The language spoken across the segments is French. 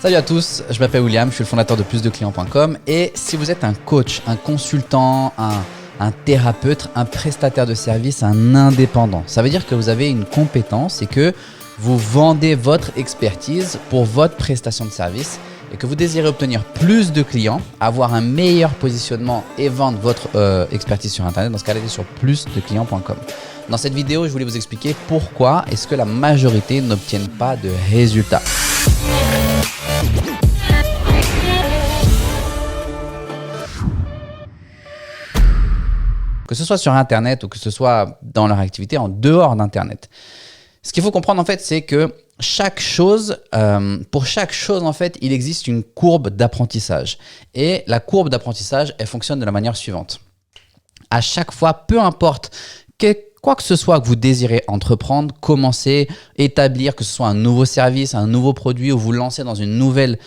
Salut à tous, je m'appelle William, je suis le fondateur de plusdeclients.com et si vous êtes un coach, un consultant, un thérapeute, un prestataire de service, un indépendant, ça veut dire que vous avez une compétence et que vous vendez votre expertise pour votre prestation de service et que vous désirez obtenir plus de clients, avoir un meilleur positionnement et vendre votre expertise sur Internet. Dans ce cas-là, allez sur plusdeclients.com. Dans cette vidéo, je voulais vous expliquer pourquoi est-ce que la majorité n'obtiennent pas de résultats. Que ce soit sur Internet ou que ce soit dans leur activité en dehors d'Internet. Ce qu'il faut comprendre en fait, c'est que pour chaque chose en fait, il existe une courbe d'apprentissage. Et la courbe d'apprentissage, elle fonctionne de la manière suivante. À chaque fois, peu importe quoi que ce soit que vous désirez entreprendre, commencer, établir, que ce soit un nouveau service, un nouveau produit ou vous lancer dans une nouvelle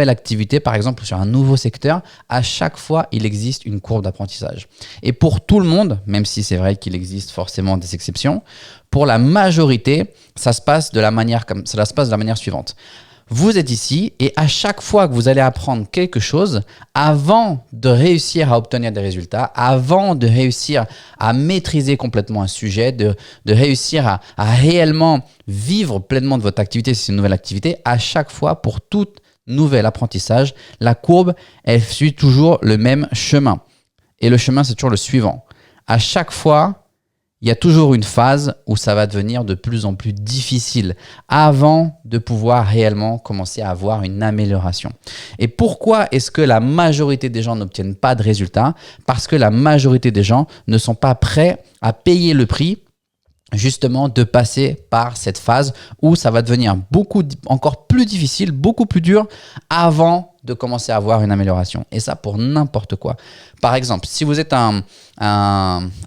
activité, par exemple sur un nouveau secteur, à chaque fois, il existe une courbe d'apprentissage. Et pour tout le monde, même si c'est vrai qu'il existe forcément des exceptions, pour la majorité, ça se passe de la manière suivante. Vous êtes ici et à chaque fois que vous allez apprendre quelque chose, avant de réussir à obtenir des résultats, avant de réussir à maîtriser complètement un sujet, de réussir à réellement vivre pleinement de votre activité, si c'est une nouvelle activité, à chaque fois, pour tout nouvel apprentissage, la courbe, elle suit toujours le même chemin. Et le chemin, c'est toujours le suivant. À chaque fois, il y a toujours une phase où ça va devenir de plus en plus difficile avant de pouvoir réellement commencer à avoir une amélioration. Et pourquoi est-ce que la majorité des gens n'obtiennent pas de résultats? Parce que la majorité des gens ne sont pas prêts à payer le prix justement de passer par cette phase où ça va devenir encore plus difficile, beaucoup plus dur avant de commencer à avoir une amélioration. Et ça pour n'importe quoi. Par exemple, si vous êtes un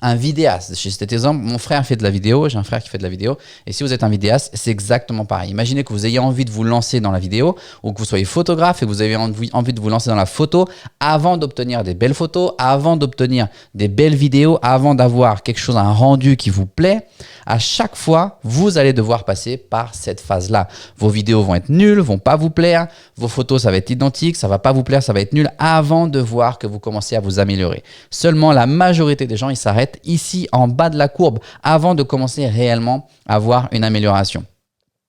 vidéaste, chez cet exemple, mon frère fait de la vidéo, j'ai un frère qui fait de la vidéo, et si vous êtes un vidéaste, c'est exactement pareil. Imaginez que vous ayez envie de vous lancer dans la vidéo, ou que vous soyez photographe et que vous avez envie de vous lancer dans la photo, avant d'obtenir des belles photos, avant d'obtenir des belles vidéos, avant d'avoir quelque chose, un rendu qui vous plaît, à chaque fois, vous allez devoir passer par cette phase-là. Vos vidéos vont être nulles, vont pas vous plaire, vos photos, ça va être identique, ça va pas vous plaire, ça va être nul avant de voir que vous commencez à vous améliorer. Seulement la majorité des gens, ils s'arrêtent ici en bas de la courbe avant de commencer réellement à avoir une amélioration.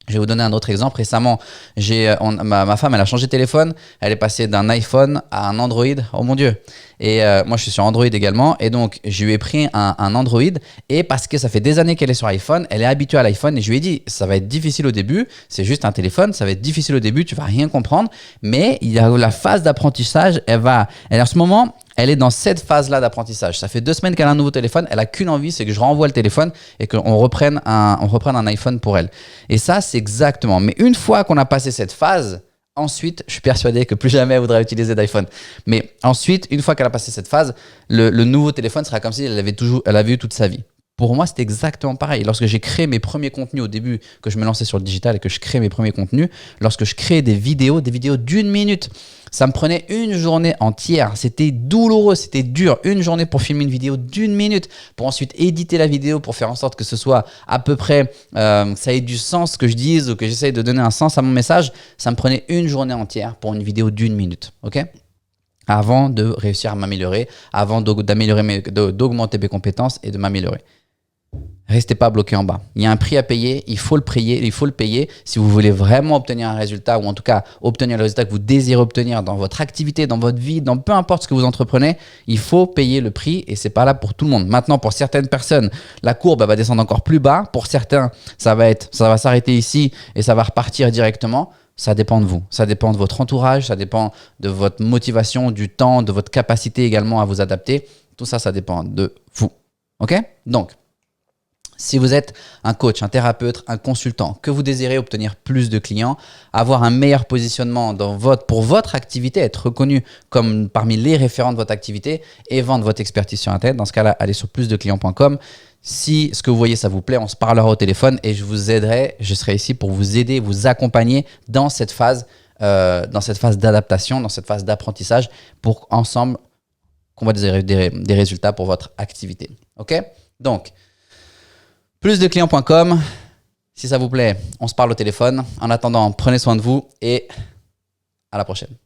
Je vais vous donner un autre exemple. Récemment, ma femme, elle a changé de téléphone. Elle est passée d'un iPhone à un Android. Oh mon Dieu. Et moi, je suis sur Android également. Et donc, je lui ai pris un Android. Et parce que ça fait des années qu'elle est sur iPhone, elle est habituée à l'iPhone. Et je lui ai dit, ça va être difficile au début. C'est juste un téléphone. Ça va être difficile au début. Tu vas rien comprendre. Mais il y a la phase d'apprentissage. En ce moment, elle est dans cette phase-là d'apprentissage. Ça fait 2 semaines qu'elle a un nouveau téléphone. Elle n'a qu'une envie, c'est que je renvoie le téléphone et qu'on reprenne un iPhone pour elle. Et ça, c'est exactement. Mais une fois qu'on a passé cette phase, ensuite, je suis persuadé que plus jamais elle voudra utiliser d'iPhone. Mais ensuite, une fois qu'elle a passé cette phase, le nouveau téléphone sera comme si elle avait eu toute sa vie. Pour moi, c'était exactement pareil. Lorsque j'ai créé mes premiers contenus au début, que je me lançais sur le digital et que je créais mes premiers contenus, lorsque je créais des vidéos d'1 minute, ça me prenait une journée entière. C'était douloureux, c'était dur. Une journée pour filmer une vidéo d'1 minute, pour ensuite éditer la vidéo, pour faire en sorte que ce soit à peu près, ça ait du sens ce que je dise ou que j'essaye de donner un sens à mon message. Ça me prenait une journée entière pour une vidéo d'1 minute. Ok ? Avant de réussir à m'améliorer, avant d'augmenter mes compétences et de m'améliorer. Restez pas bloqué en bas. Il y a un prix à payer, il faut le payer si vous voulez vraiment obtenir un résultat ou en tout cas obtenir le résultat que vous désirez obtenir dans votre activité, dans votre vie, dans peu importe ce que vous entreprenez, il faut payer le prix et c'est pas là pour tout le monde. Maintenant, pour certaines personnes, la courbe va descendre encore plus bas. Pour certains, ça va s'arrêter ici et ça va repartir directement. Ça dépend de vous, ça dépend de votre entourage, ça dépend de votre motivation, du temps, de votre capacité également à vous adapter. Tout ça, ça dépend de vous. Ok ? Donc, si vous êtes un coach, un thérapeute, un consultant, que vous désirez obtenir plus de clients, avoir un meilleur positionnement pour votre activité, être reconnu comme parmi les référents de votre activité et vendre votre expertise sur Internet, dans ce cas-là, allez sur plusdeclients.com. Si ce que vous voyez, ça vous plaît, on se parlera au téléphone et je serai ici pour vous aider, vous accompagner dans cette phase d'adaptation, dans cette phase d'apprentissage pour ensemble qu'on va des résultats pour votre activité. Ok ? Donc, plusdeclients.com. Si ça vous plaît, on se parle au téléphone. En attendant, prenez soin de vous et À la prochaine.